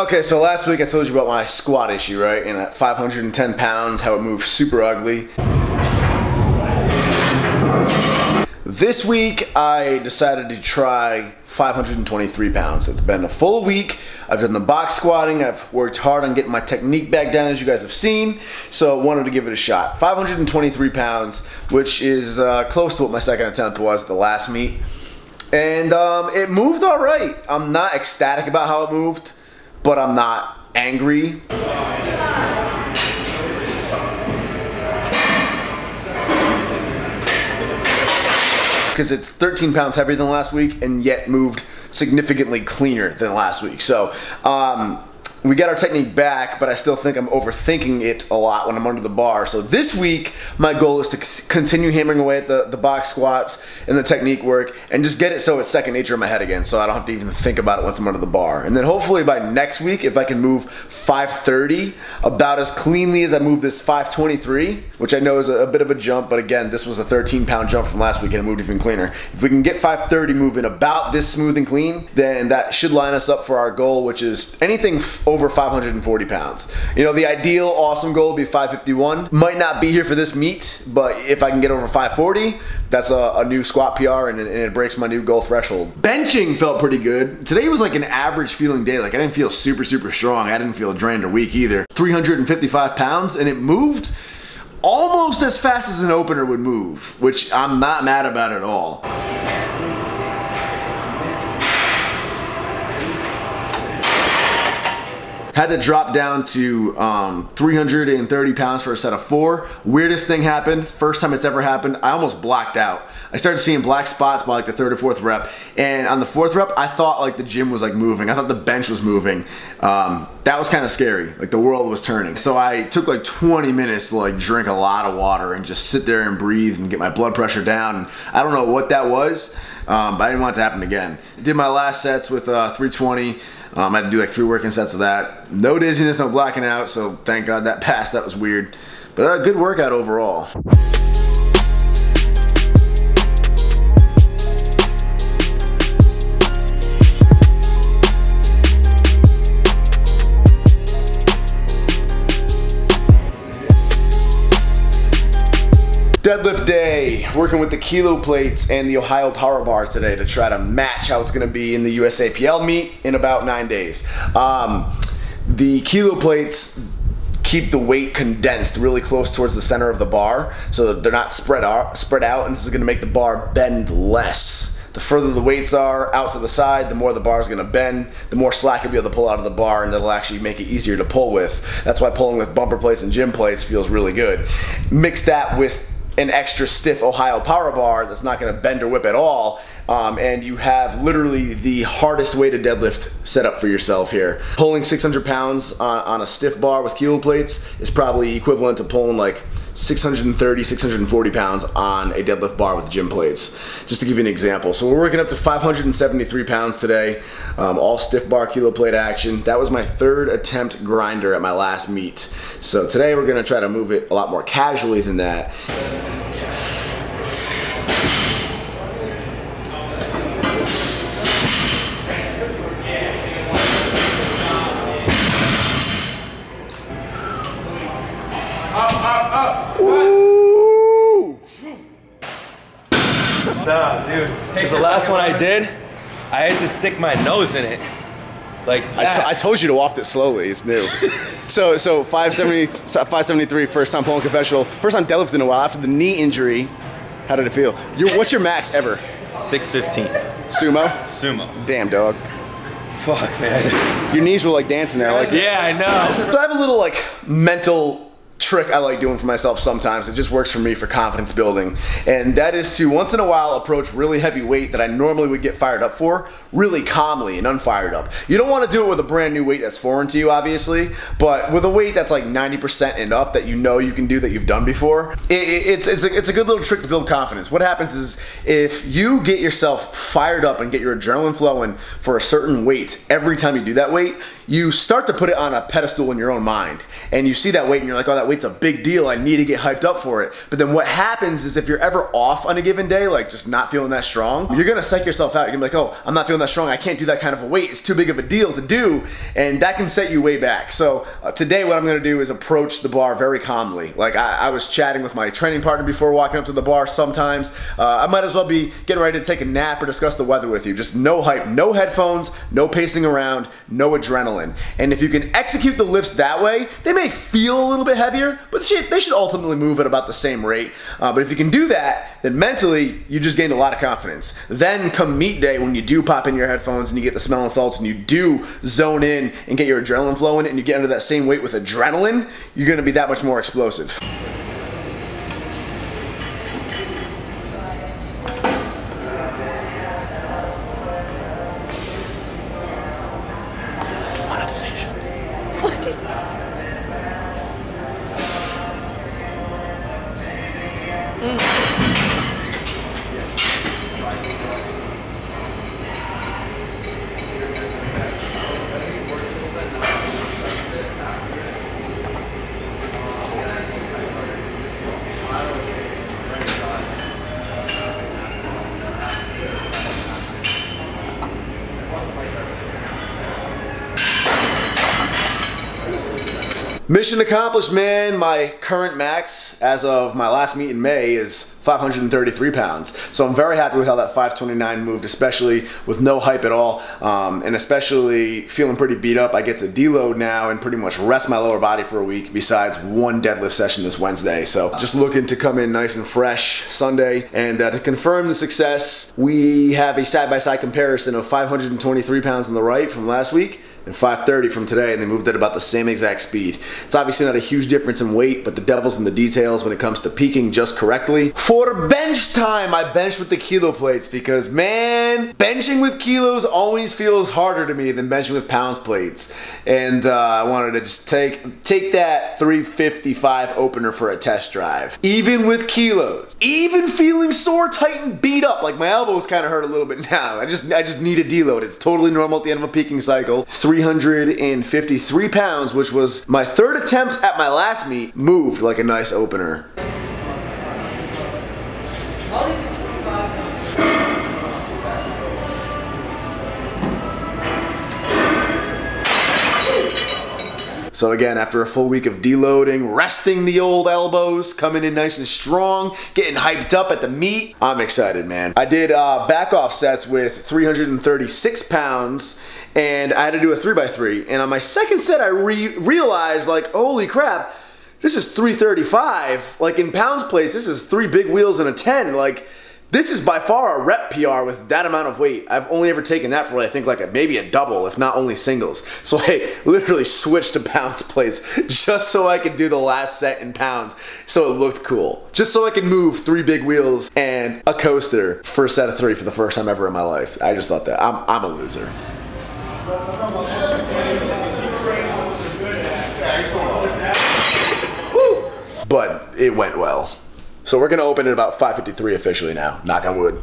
Okay, so last week I told you about my squat issue, right? And at 510 pounds, how it moved super ugly. This week I decided to try 523 pounds. It's been a full week. I've done the box squatting. I've worked hard on getting my technique back down, as you guys have seen. So I wanted to give it a shot. 523 pounds, which is close to what my second attempt was at the last meet. And it moved all right. I'm not ecstatic about how it moved, but I'm not angry. Because it's 13 pounds heavier than last week and yet moved significantly cleaner than last week. So we got our technique back, but I still think I'm overthinking it a lot when I'm under the bar. So this week, my goal is to continue hammering away at the box squats and the technique work and just get it so it's second nature in my head again, so I don't have to even think about it once I'm under the bar. And then hopefully by next week, if I can move 530 about as cleanly as I moved this 523, which I know is a bit of a jump, but again, this was a 13-pound jump from last week and it moved even cleaner. If we can get 530 moving about this smooth and clean, then that should line us up for our goal, which is anything over 540 pounds. You know, the ideal awesome goal would be 551. Might not be here for this meet, but if I can get over 540, that's a new squat PR and it breaks my new goal threshold. Benching felt pretty good. Today was like an average feeling day. Like I didn't feel super strong. I didn't feel drained or weak either. 355 pounds and it moved almost as fast as an opener would move, which I'm not mad about at all. Had to drop down to 330 pounds for a set of 4. Weirdest thing happened, first time it's ever happened, I almost blacked out. I started seeing black spots by like the 3rd or 4th rep, and on the 4th rep, I thought like the gym was like moving. I thought the bench was moving. That was kind of scary, like the world was turning. So I took like 20 minutes to like drink a lot of water and just sit there and breathe and get my blood pressure down. And I don't know what that was, but I didn't want it to happen again. Did my last sets with 320. I had to do like 3 working sets of that. No dizziness, no blacking out, so thank God that passed. That was weird. But a good workout overall. Deadlift day, working with the kilo plates and the Ohio Power Bar today to try to match how it's going to be in the USAPL meet in about 9 days. The kilo plates keep the weight condensed really close towards the center of the bar so that they're not spread out, and this is going to make the bar bend less. The further the weights are out to the side, the more the bar is going to bend, the more slack you'll be able to pull out of the bar, and that'll actually make it easier to pull with. That's why pulling with bumper plates and gym plates feels really good. Mix that with an extra stiff Ohio Power Bar that's not going to bend or whip at all, and you have literally the hardest way to deadlift set up for yourself here. Pulling 600 pounds on a stiff bar with kilo plates is probably equivalent to pulling like 630, 640 pounds on a deadlift bar with gym plates, just to give you an example. So we're working up to 573 pounds today, all stiff bar kilo plate action. That was my 3rd attempt grinder at my last meet. So today we're gonna try to move it a lot more casually than that. Ooh. Nah, dude. Because the last one I did, I had to stick my nose in it. Like I told you to waft it slowly. It's new. so 573, first time pulling conventional, first time deadlifting in a while after the knee injury. How did it feel? What's your max ever? 615. Sumo? Sumo. Damn, dog. Fuck, man. Your knees were like dancing there. Like, yeah, I know. So I have a little like mental trick I like doing for myself sometimes. It just works for me for confidence building, and that is to once in a while approach really heavy weight that I normally would get fired up for really calmly and unfired up. You don't want to do it with a brand new weight that's foreign to you, obviously, but with a weight that's like 90% and up that you know you can do, that you've done before, it's a good little trick to build confidence. What happens is if you get yourself fired up and get your adrenaline flowing for a certain weight, every time you do that weight, you start to put it on a pedestal in your own mind, and you see that weight and you're like, oh, that weight's a big deal. I need to get hyped up for it. But then what happens is if you're ever off on a given day, like just not feeling that strong, you're gonna psych yourself out. You're gonna be like, oh, I'm not feeling that strong. I can't do that kind of a weight. It's too big of a deal to do. And that can set you way back. So today what I'm gonna do is approach the bar very calmly. Like I was chatting with my training partner before walking up to the bar sometimes. I might as well be getting ready to take a nap or discuss the weather with you. Just no hype, no headphones, no pacing around, no adrenaline. And if you can execute the lifts that way, they may feel a little bit heavier, but they should ultimately move at about the same rate. But if you can do that, then mentally, you just gained a lot of confidence. Then come meet day, when you do pop in your headphones and you get the smelling salts and you do zone in and get your adrenaline flowing and you get under that same weight with adrenaline, you're gonna be that much more explosive. What is that? Mission accomplished, man. My current max as of my last meet in May is 533 pounds. So I'm very happy with how that 529 moved, especially with no hype at all, and especially feeling pretty beat up. I get to deload now and pretty much rest my lower body for a week besides one deadlift session this Wednesday. So just looking to come in nice and fresh Sunday. And to confirm the success, we have a side-by-side comparison of 523 pounds on the right from last week and 530 from today, and they moved at about the same exact speed. It's obviously not a huge difference in weight, but the devil's in the details when it comes to peaking just correctly. For bench time, I benched with the kilo plates because, man, benching with kilos always feels harder to me than benching with pounds plates. And I wanted to just take that 355 opener for a test drive. Even with kilos, even feeling sore, tight, and beat up, like my elbows kind of hurt a little bit now. I just need a deload. It's totally normal at the end of a peaking cycle. 353 pounds, which was my third attempt at my last meet, moved like a nice opener. So again, after a full week of deloading, resting the old elbows, coming in nice and strong, getting hyped up at the meet, I'm excited, man. I did back off sets with 336 pounds, and I had to do a 3x3. And on my second set, I realized, like, holy crap, this is 335. Like in pounds plates, this is 3 big wheels and a 10. Like, this is by far a rep PR with that amount of weight. I've only ever taken that for, I think, like maybe a double, if not only singles. So I literally switched to pounds plates just so I could do the last set in pounds, so it looked cool. Just so I could move 3 big wheels and a coaster for a set of 3 for the first time ever in my life. I just thought that I'm a loser. Woo! But it went well. So we're gonna open at about 5:53 officially now, knock on wood.